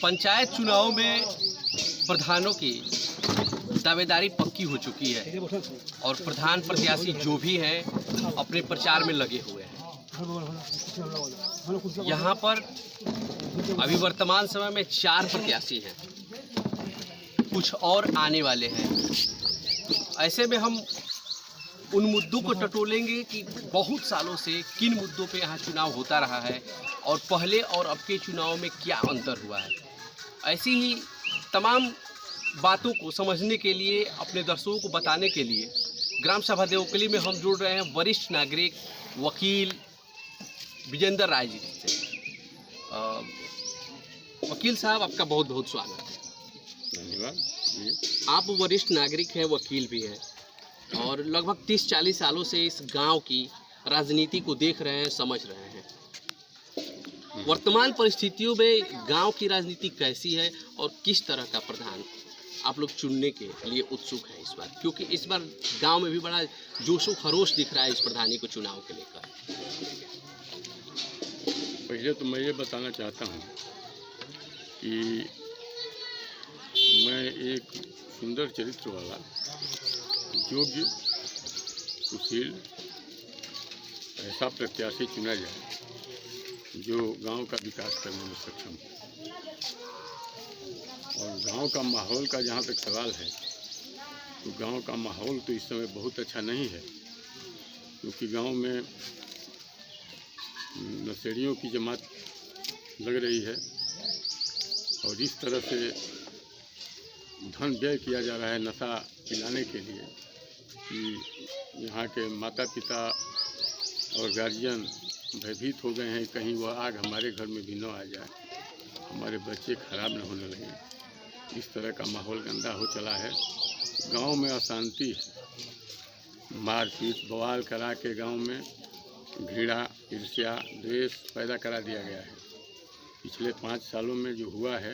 पंचायत चुनाव में प्रधानों की दावेदारी पक्की हो चुकी है और प्रधान प्रत्याशी जो भी हैं अपने प्रचार में लगे हुए हैं। यहाँ पर अभी वर्तमान समय में 4 प्रत्याशी हैं, कुछ और आने वाले हैं। ऐसे में हम उन मुद्दों को टटोलेंगे कि बहुत सालों से किन मुद्दों पे यहाँ चुनाव होता रहा है और पहले और अब के चुनाव में क्या अंतर हुआ है। ऐसी ही तमाम बातों को समझने के लिए, अपने दर्शकों को बताने के लिए ग्राम सभा देवकली में हम जुड़ रहे हैं वरिष्ठ नागरिक वकील विजेंद्र राय जी से। वकील साहब, आपका बहुत बहुत स्वागत है। धन्यवाद। आप वरिष्ठ नागरिक हैं, वकील भी हैं और लगभग 30-40 सालों से इस गांव की राजनीति को देख रहे हैं, समझ रहे हैं। वर्तमान परिस्थितियों में गांव की राजनीति कैसी है और किस तरह का प्रधान आप लोग चुनने के लिए उत्सुक हैं इस बार, क्योंकि इस बार गांव में भी बड़ा जोशो खरोश दिख रहा है इस प्रधानी को चुनाव के लेकर। पहले तो मैं ये बताना चाहता हूँ कि मैं एक सुंदर चरित्र वाला, योग्य, सुशील ऐसा प्रत्याशी चुना जाए जो गांव का विकास करने में सक्षम हो। और गांव का माहौल का जहाँ तक सवाल है तो गांव का माहौल तो इस समय बहुत अच्छा नहीं है, क्योंकि गांव में नशेड़ियों की जमात लग रही है और इस तरह से धन व्यय किया जा रहा है नशा पिलाने के लिए कि यहाँ के माता पिता और गार्जियन भयभीत हो गए हैं, कहीं वह आग हमारे घर में भी न आ जाए, हमारे बच्चे खराब न होने लगे। इस तरह का माहौल गंदा हो चला है। गांव में अशांति है, मारपीट बवाल करा के गांव में घृणा, ईर्ष्या, द्वेष पैदा करा दिया गया है। पिछले 5 सालों में जो हुआ है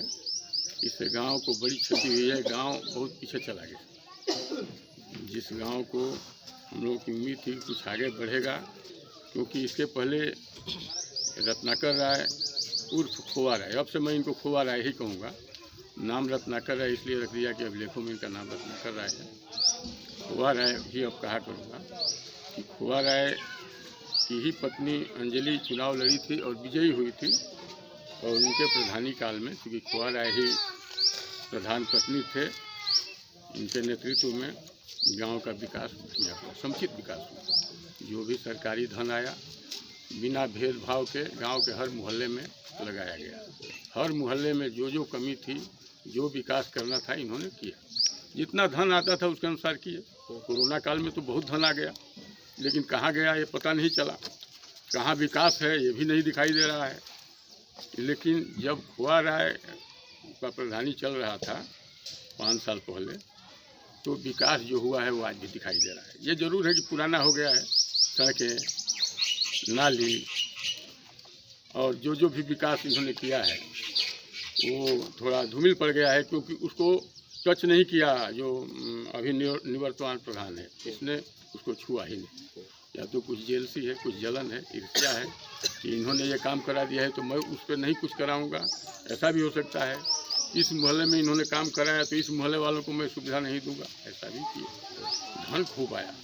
इससे गांव को बड़ी क्षति हुई है। गांव बहुत पीछे चला गया। जिस गांव को हम लोगों की उम्मीद थी कुछ आगे बढ़ेगा, क्योंकि इसके पहले रत्नाकर राय उर्फ खोआ राय, अब से मैं इनको खोआ राय ही कहूँगा, नाम रत्नाकर राय इसलिए रख दिया कि अभिलेखों में इनका नाम रत्नाकर राय है। खोआ राय ही अब कहा करूँगा कि खोआ राय की ही पत्नी अंजलि चुनाव लड़ी थी और विजयी हुई थी, और उनके प्रधानी काल में, क्योंकि खोआ राय ही प्रधान पत्नी थे, उनके नेतृत्व में गांव का विकास किया, समुचित विकास हुआ। जो भी सरकारी धन आया बिना भेदभाव के गांव के हर मोहल्ले में लगाया गया। हर मोहल्ले में जो जो कमी थी, जो विकास करना था, इन्होंने किया। जितना धन आता था उसके अनुसार किए। कोरोना काल में तो बहुत धन आ गया, लेकिन कहाँ गया ये पता नहीं चला, कहाँ विकास है ये भी नहीं दिखाई दे रहा है। लेकिन जब खोआ राय का प्रधानी चल रहा था 5 साल पहले, तो विकास जो हुआ है वो आज भी दिखाई दे रहा है। ये जरूर है कि पुराना हो गया है, सड़कें, नाली और जो जो भी विकास इन्होंने किया है वो थोड़ा धूमिल पड़ गया है, क्योंकि उसको टच नहीं किया जो अभी निवर्तमान प्रधान है, इसने उसको छुआ ही नहीं। या तो कुछ जेलसी है, कुछ जलन है, ईर्ष्या है कि इन्होंने ये काम करा दिया है तो मैं उस पर नहीं कुछ कराऊंगा, ऐसा भी हो सकता है। इस मोहल्ले में इन्होंने काम कराया तो इस मोहल्ले वालों को मैं सुविधा नहीं दूंगा, ऐसा भी किया। धन खूब आया।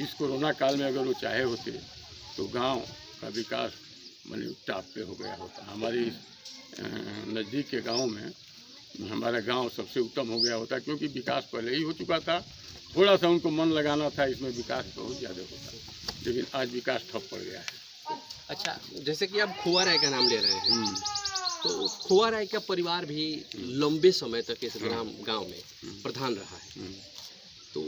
इस कोरोना काल में अगर वो चाहे होते तो गांव का विकास माने टॉप पे हो गया होता। हमारे नज़दीक के गाँव में हमारा गांव सबसे उत्तम हो गया होता, क्योंकि विकास पहले ही हो चुका था। थोड़ा सा उनको मन लगाना था, इसमें विकास बहुत ज़्यादा होता, लेकिन आज विकास ठप पड़ गया है। अच्छा, जैसे कि आप खोआ राय का नाम ले रहे हैं, तो खोआ राय का परिवार भी लंबे समय तक इस गांव में प्रधान रहा है। तो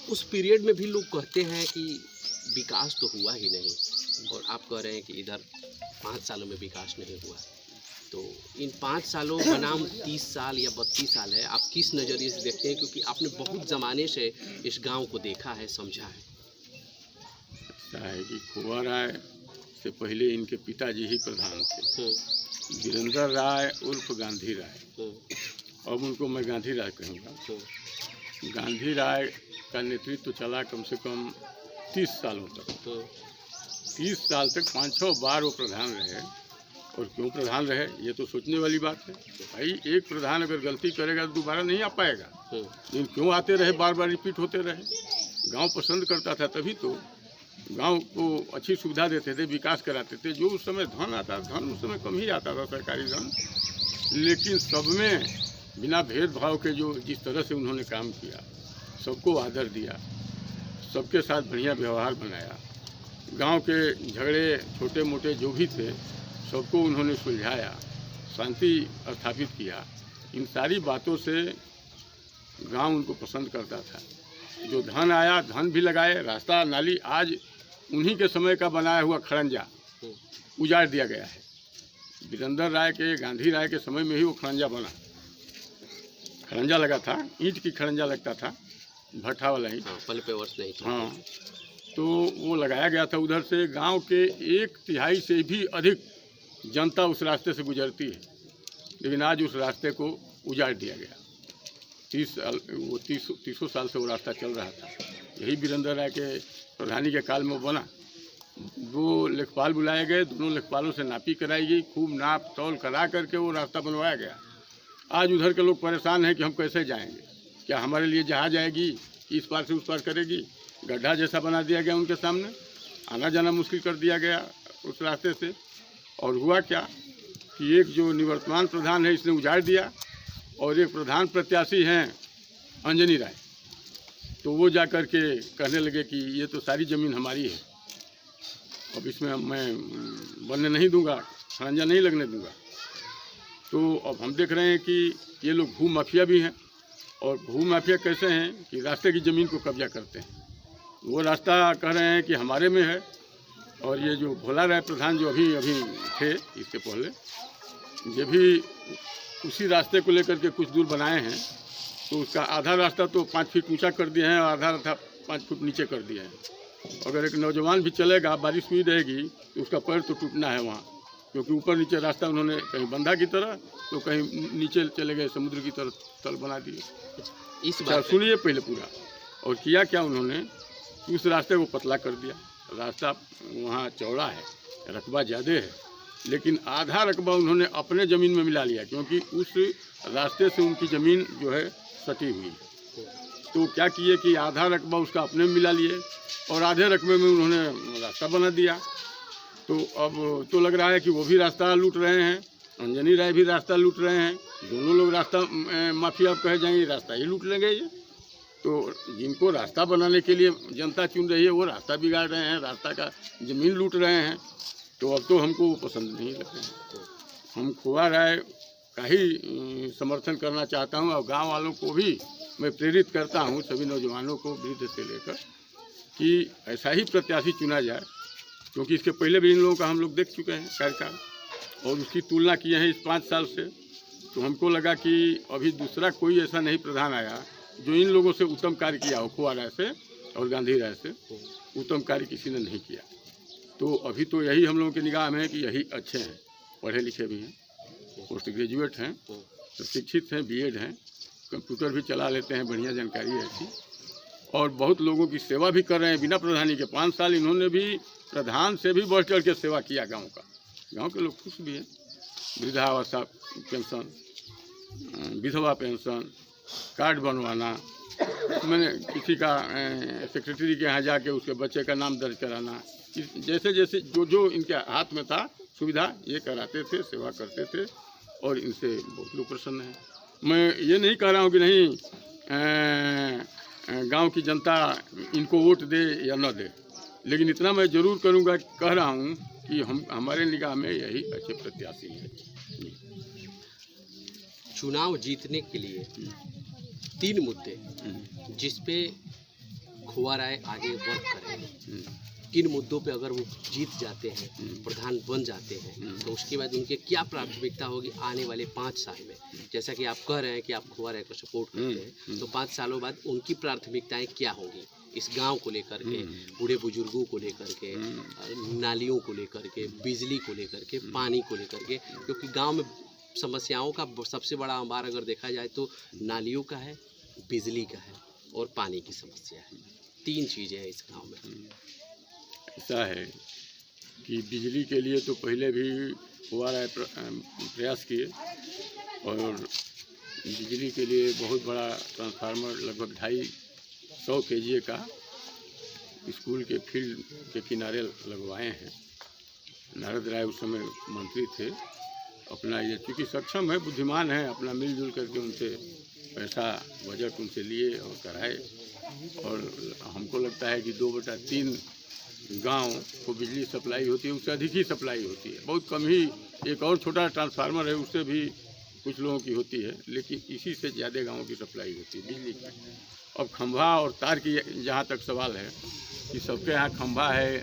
उस पीरियड में भी लोग कहते हैं कि विकास तो हुआ ही नहीं, और आप कह रहे हैं कि इधर 5 सालों में विकास नहीं हुआ। तो इन 5 सालों का नाम 30 साल या 32 साल है, आप किस नज़रिए से देखते हैं, क्योंकि आपने बहुत ज़माने से इस गांव को देखा है, समझा है। ऐसा है कि खोआ राय से पहले इनके पिताजी ही प्रधान थे, वीरेंद्र राय उर्फ गांधी राय। अब उनको मैं गांधी राय कहूँगा। गांधी राय का नेतृत्व चला कम से कम 30 सालों तक। 30 साल तक 5-6 बार वो प्रधान रहे और क्यों प्रधान रहे, ये तो सोचने वाली बात है। भाई एक प्रधान अगर गलती करेगा तो दोबारा नहीं आ पाएगा, लेकिन क्यों आते रहे, बार बार रिपीट होते रहे। गांव पसंद करता था, तभी तो गांव को अच्छी सुविधा देते थे, विकास कराते थे। जो उस समय धन आता, धन उस समय कम ही आता था, सरकारी धन, लेकिन सब में बिना भेदभाव के जो जिस तरह से उन्होंने काम किया, सबको आदर दिया, सबके साथ बढ़िया व्यवहार बनाया, गांव के झगड़े छोटे मोटे जो भी थे सबको उन्होंने सुलझाया, शांति स्थापित किया। इन सारी बातों से गांव उनको पसंद करता था। जो धन आया, धन भी लगाए, रास्ता नाली आज उन्हीं के समय का बनाया हुआ खड़ंजा उजाड़ दिया गया है। वीरेंद्र राय के, गांधी राय के समय में ही वो खड़ंजा बना। खड़ंजा लगा था, ईंट की खड़ंजा लगता था, भट्ठा वाला ही, पल पे वर्ष नहीं था। हाँ, तो वो लगाया गया था। उधर से गांव के 1/3 से भी अधिक जनता उस रास्ते से गुजरती है, लेकिन आज उस रास्ते को उजाड़ दिया गया। 30 साल से वो रास्ता चल रहा था। यही वीरेंद्र राय के प्रधानी के काल में बना। 2 लेखपाल बुलाए गए, दोनों लेखपालों से नापी कराई गई, खूब नाप तौल करा करके वो रास्ता बनवाया गया। आज उधर के लोग परेशान हैं कि हम कैसे जाएंगे, क्या हमारे लिए जहाज आएगी, इस पार से उस पार करेगी। गड्ढा जैसा बना दिया गया उनके सामने, आना जाना मुश्किल कर दिया गया उस रास्ते से। और हुआ क्या कि एक जो निवर्तमान प्रधान है इसने उजाड़ दिया, और एक प्रधान प्रत्याशी हैं अंजनी राय, तो वो जा कर के कहने लगे कि ये तो सारी ज़मीन हमारी है, अब इसमें मैं बनने नहीं दूंगा, खड़ंजा नहीं लगने दूंगा। तो अब हम देख रहे हैं कि ये लोग भू माफिया भी हैं। और भू माफिया कैसे हैं कि रास्ते की ज़मीन को कब्जा करते हैं। वो रास्ता कह रहे हैं कि हमारे में है, और ये जो भोला राय प्रधान जो अभी थे इसके पहले, ये भी उसी रास्ते को लेकर के कुछ दूर बनाए हैं। तो उसका आधा रास्ता तो 5 फीट ऊंचा कर दिए हैं, और आधा 5 फुट नीचे कर दिए हैं। अगर एक नौजवान भी चलेगा, बारिश हुई रहेगी, तो उसका पैर तो टूटना है वहाँ, क्योंकि ऊपर नीचे रास्ता उन्होंने कहीं बंधा की तरह, तो कहीं नीचे चले गए समुद्र की तरफ तल बना दिए। इस बात सुनिए पहले पूरा। और किया क्या उन्होंने, उस रास्ते को पतला कर दिया। रास्ता वहाँ चौड़ा है, रकबा ज़्यादा है, लेकिन आधा रकबा उन्होंने अपने ज़मीन में मिला लिया, क्योंकि उस रास्ते से उनकी ज़मीन जो है सटी हुई। तो क्या किए कि आधा रकबा उसका अपने में मिला लिए, और आधे रकबे में उन्होंने रास्ता बना दिया। तो अब तो लग रहा है कि वो भी रास्ता लूट रहे हैं, अंजनी राय भी रास्ता लूट रहे हैं। दोनों लोग रास्ता माफिया कहे जाएंगे, रास्ता ही लूट लेंगे ये। तो जिनको रास्ता बनाने के लिए जनता चुन रही है, वो रास्ता बिगाड़ रहे हैं, रास्ता का ज़मीन लूट रहे हैं। तो अब तो हमको पसंद नहीं लग रहे हैं। हम खोआ राय का ही समर्थन करना चाहता हूं, और गांव वालों को भी मैं प्रेरित करता हूं, सभी नौजवानों को वृद्ध से लेकर, कि ऐसा ही प्रत्याशी चुना जाए। क्योंकि इसके पहले भी इन लोगों का हम लोग देख चुके हैं कार्यकाल, और उसकी तुलना किए हैं इस 5 साल से। तो हमको लगा कि अभी दूसरा कोई ऐसा नहीं प्रधान आया जो इन लोगों से उत्तम कार्य किया हो। खोआ राय से और गांधी राय से उत्तम कार्य किसी ने नहीं किया। तो अभी तो यही हम लोगों की निगाह में है कि यही अच्छे हैं, पढ़े लिखे भी हैं, पोस्ट ग्रेजुएट हैं, प्रशिक्षित हैं, बीएड हैं, कंप्यूटर भी चला लेते हैं, बढ़िया जानकारी है ऐसी, और बहुत लोगों की सेवा भी कर रहे हैं बिना प्रधानी के। 5 साल इन्होंने भी प्रधान से भी बढ़ चढ़ के सेवा किया गांव का। गांव के लोग खुश भी हैं। वृद्धावस्था पेंशन, विधवा पेंशन, कार्ड बनवाना, मैंने किसी का सेक्रेटरी के यहाँ जाके उसके बच्चे का नाम दर्ज कराना, जैसे जैसे जो इनके हाथ में था सुविधा, ये कराते थे, सेवा करते थे, और इनसे बहुत लोग प्रसन्न हैं। मैं ये नहीं कह रहा हूँ कि नहीं गांव की जनता इनको वोट दे या न दे, लेकिन इतना मैं ज़रूर करूँगा, कह रहा हूँ कि हमारे निगाह में यही अच्छे प्रत्याशी हैं। चुनाव जीतने के लिए 3 मुद्दे जिस पे खोआ राय आगे वर्क करेंगे, किन मुद्दों पे अगर वो जीत जाते हैं, प्रधान बन जाते हैं, तो उसके बाद उनके क्या प्राथमिकता होगी आने वाले 5 साल में। जैसा कि आप कह रहे हैं कि आप खोआ राय को सपोर्ट करते हैं, तो 5 सालों बाद उनकी प्राथमिकताएं क्या होंगी इस गांव को लेकर के, बूढ़े बुजुर्गों को लेकर के, नालियों को लेकर के, बिजली को लेकर के, पानी को लेकर के। क्योंकि गाँव में समस्याओं का सबसे बड़ा अंबार अगर देखा जाए तो नालियों का है, बिजली का है और पानी की समस्या है। 3 चीज़ें हैं इस गांव में। ऐसा है कि बिजली के लिए तो पहले भी हुआ रहा प्रयास किए, और बिजली के लिए बहुत बड़ा ट्रांसफार्मर लगभग 250 kVA का स्कूल के फील्ड के किनारे लगवाए हैं। नारद राय उस समय मंत्री थे। अपना ये चूँकि सक्षम है, बुद्धिमान है, अपना मिलजुल करके उनसे पैसा बजट उनसे लिए और कराए। और हमको लगता है कि 2/3 गांव को बिजली सप्लाई होती है, उससे अधिक ही सप्लाई होती है। बहुत कम ही एक और छोटा ट्रांसफार्मर है, उससे भी कुछ लोगों की होती है, लेकिन इसी से ज़्यादा गाँवों की सप्लाई होती है बिजली की। अब खंभा और तार की जहाँ तक सवाल है कि सबके यहाँ खंभा है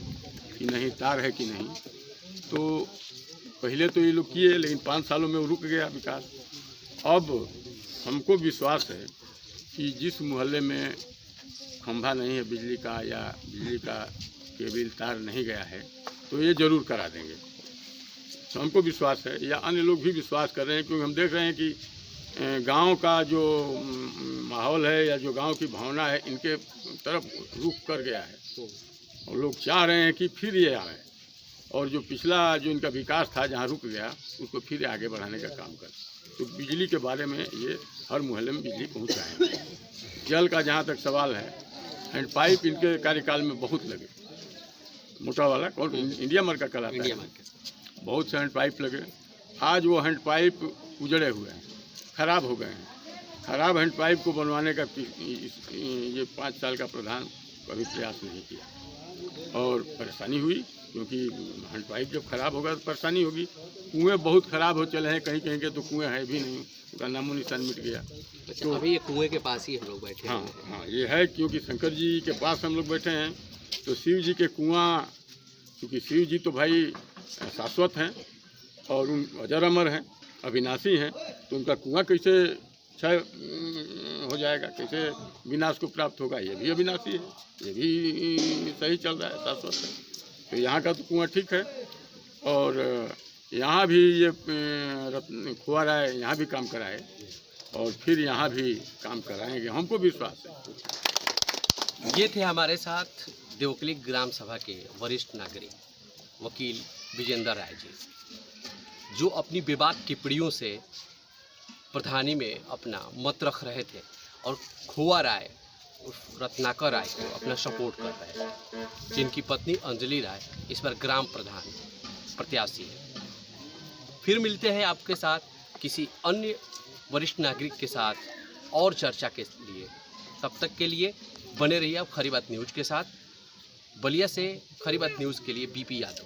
कि नहीं, तार है कि नहीं, तो पहले तो ये लोग किए, लेकिन 5 सालों में वो रुक गया विकास। अब हमको विश्वास है कि जिस मोहल्ले में खंभा नहीं है बिजली का, या बिजली का केबल तार नहीं गया है, तो ये ज़रूर करा देंगे। तो हमको विश्वास है, या अन्य लोग भी विश्वास कर रहे हैं, क्योंकि हम देख रहे हैं कि गांव का जो माहौल है या जो गांव की भावना है, इनके तरफ रुख कर गया है। और लोग चाह रहे हैं कि फिर ये आए, और जो पिछला जो इनका विकास था जहाँ रुक गया, उसको फिर आगे बढ़ाने का काम करें। तो बिजली के बारे में ये हर मोहल्ले में बिजली पहुँचाएंगे। जल का जहाँ तक सवाल है, हैंड पाइप इनके कार्यकाल में बहुत लगे, मोटा वाला कौन इंडिया मार्क का कहलाता है, बहुत से हैंड पाइप लगे। आज वो हैंड पाइप उजड़े हुए हैं, ख़राब हो गए हैं। ख़राब हैंड पाइप को बनवाने का ये 5 साल का प्रधान कभी प्रयास नहीं किया, और परेशानी हुई, क्योंकि हैंड पाइप जब ख़राब होगा तो परेशानी होगी। कुएँ बहुत ख़राब हो चले हैं, कहीं कहीं के तो कुएँ है भी नहीं, उसका नामो निशान मिट गया। अच्छा, तो अभी ये कुएँ के पास ही हम लोग बैठे हैं। हाँ, ये है, क्योंकि शंकर जी के पास हम लोग बैठे हैं। तो शिव जी के कुआँ, क्योंकि शिव जी तो भाई शाश्वत हैं और उन अजर अमर हैं, अविनाशी हैं, तो उनका कुआँ कैसे क्षय हो जाएगा, कैसे विनाश को प्राप्त होगा? ये भी अविनाशी है, ये भी सही चल रहा है, शाश्वत है। तो यहाँ का तो कुआँ ठीक है, और यहाँ भी ये खोआ रहा है, यहाँ भी काम कराए, और फिर यहाँ भी काम कराएंगे, हमको विश्वास है। ये थे हमारे साथ देवकली ग्राम सभा के वरिष्ठ नागरिक वकील विजेंद्र राय जी, जो अपनी विवाद टिप्पणियों से प्रधानी में अपना मत रख रहे थे, और खोआ राय रत्नाकर राय को अपना सपोर्ट कर रहे हैं, जिनकी पत्नी अंजलि राय इस बार ग्राम प्रधान प्रत्याशी है। फिर मिलते हैं आपके साथ किसी अन्य वरिष्ठ नागरिक के साथ और चर्चा के लिए। तब तक के लिए बने रहिए आप खरी बात न्यूज़ के साथ। बलिया से खरी बात न्यूज़ के लिए बीपी यादव।